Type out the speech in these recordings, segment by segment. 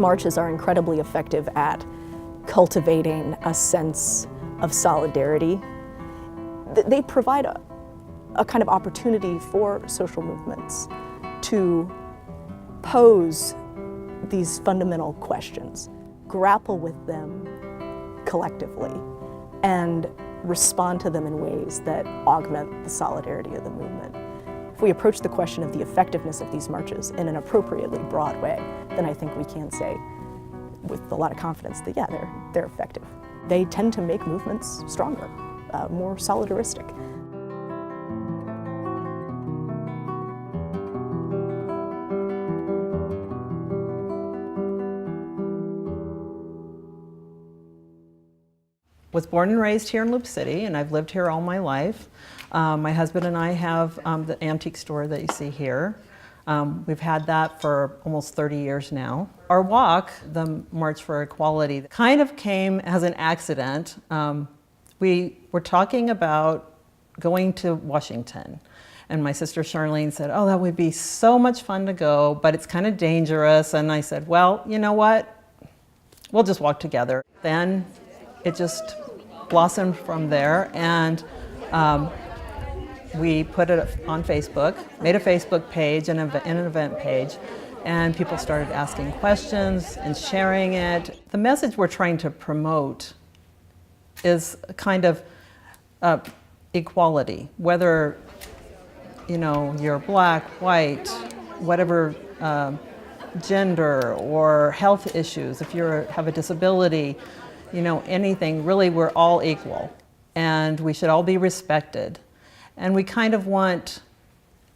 marches are incredibly effective at cultivating a sense of solidarity. They provide a kind of opportunity for social movements to pose these fundamental questions, grapple with them collectively, and respond to them in ways that augment the solidarity of the movement. If we approach the question of the effectiveness of these marches in an appropriately broad way, then I think we can say with a lot of confidence that, yeah, they're effective. They tend to make movements stronger, more solidaristic. Was born and raised here in Loup City, and I've lived here all my life. My husband and I have the antique store that you see here. We've had that for almost 30 years now. Our walk, the March for Equality, kind of came as an accident. We were talking about going to Washington, and my sister Charlene said, oh, that would be so much fun to go, but it's kind of dangerous. And I said, well, you know what? We'll just walk together. Then it just blossomed from there, and we put it on Facebook, made a Facebook page and an event page, and people started asking questions and sharing it. The message we're trying to promote is a kind of equality, whether you're black, white, whatever gender or health issues, if you have a disability, anything, really we're all equal and we should all be respected. And we kind of want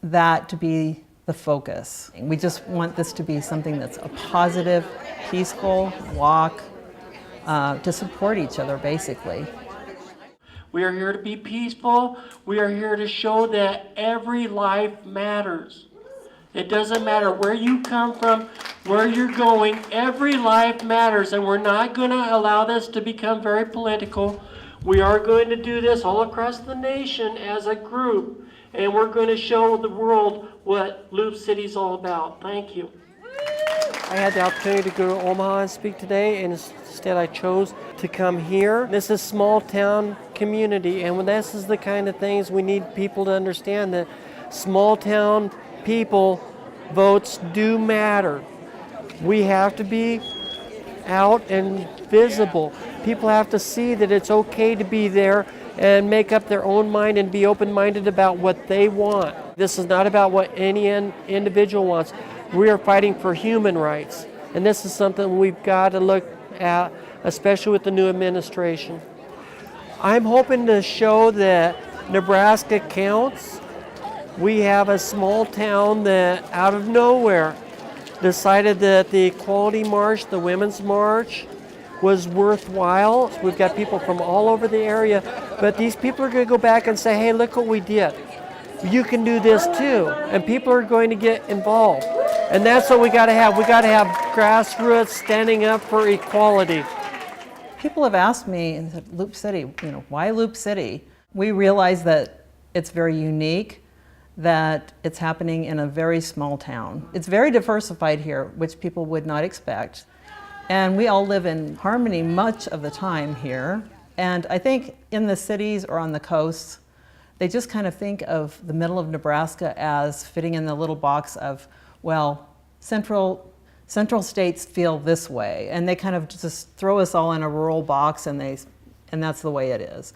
that to be the focus. We just want this to be something that's a positive, peaceful walk to support each other, basically. We are here to be peaceful. We are here to show that every life matters. It doesn't matter where you come from, where you're going, every life matters, and we're not going to allow this to become very political. We are going to do this all across the nation as a group, and we're going to show the world what Loup City's all about. Thank you. I had the opportunity to go to Omaha and speak today, and instead I chose to come here. This is a small town community, and this is the kind of things we need people to understand, that small town people votes do matter. We have to be out and visible. People have to see that it's okay to be there and make up their own mind and be open-minded about what they want. This is not about what any individual wants. We are fighting for human rights, and this is something we've got to look at, especially with the new administration. I'm hoping to show that Nebraska counts. We have a small town that out of nowhere decided that the Equality March, the Women's March, was worthwhile. We've got people from all over the area, but these people are going to go back and say, hey, look what we did. You can do this too. And people are going to get involved. And that's what we got to have. We got to have grassroots standing up for equality. People have asked me, and said, Loup City, why Loup City? We realize that it's very unique, that it's happening in a very small town. It's very diversified here, which people would not expect. And we all live in harmony much of the time here. And I think in the cities or on the coasts, they just kind of think of the middle of Nebraska as fitting in the little box of, well, central states feel this way. And they kind of just throw us all in a rural box, and that's the way it is.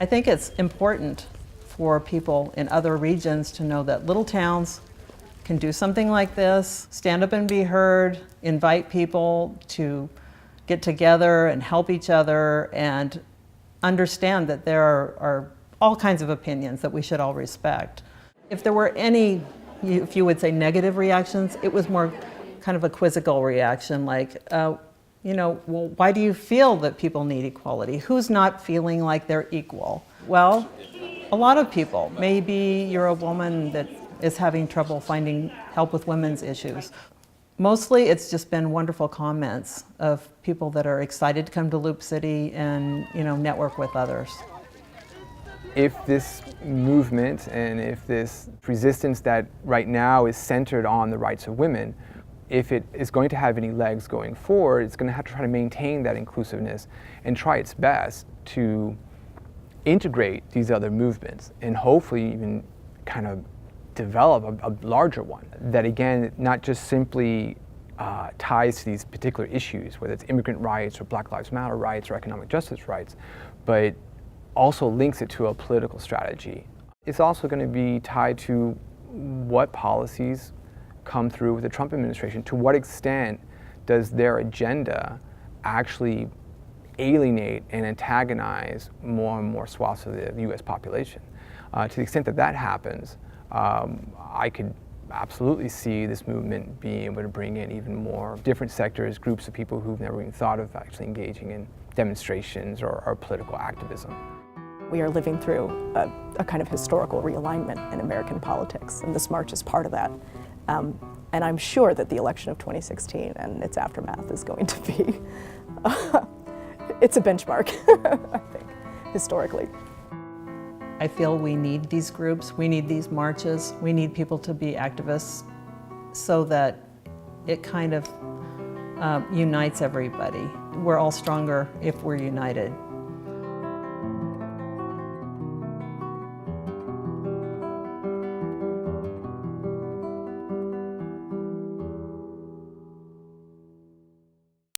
I think it's important for people in other regions to know that little towns can do something like this, stand up and be heard, invite people to get together and help each other, and understand that there are all kinds of opinions that we should all respect. If there were any, if you would say, negative reactions, it was more kind of a quizzical reaction, like, well, why do you feel that people need equality? Who's not feeling like they're equal? Well, a lot of people. Maybe you're a woman that is having trouble finding help with women's issues. Mostly it's just been wonderful comments of people that are excited to come to Loup City and network with others. If this movement and if this resistance that right now is centered on the rights of women if it is going to have any legs going forward, it's going to have to try to maintain that inclusiveness and try its best to integrate these other movements and hopefully even kind of develop a larger one that, again, not just simply ties to these particular issues, whether it's immigrant rights or Black Lives Matter rights or economic justice rights, but also links it to a political strategy. It's also going to be tied to what policies come through with the Trump administration. To what extent does their agenda actually alienate and antagonize more and more swaths of the U.S. population? To the extent that that happens, I could absolutely see this movement being able to bring in even more different sectors, groups of people who've never even thought of actually engaging in demonstrations or political activism. We are living through a kind of historical realignment in American politics, and this march is part of that. And I'm sure that the election of 2016 and its aftermath is going to be, it's a benchmark, I think, historically. I feel we need these groups, we need these marches, we need people to be activists so that it kind of unites everybody. We're all stronger if we're united.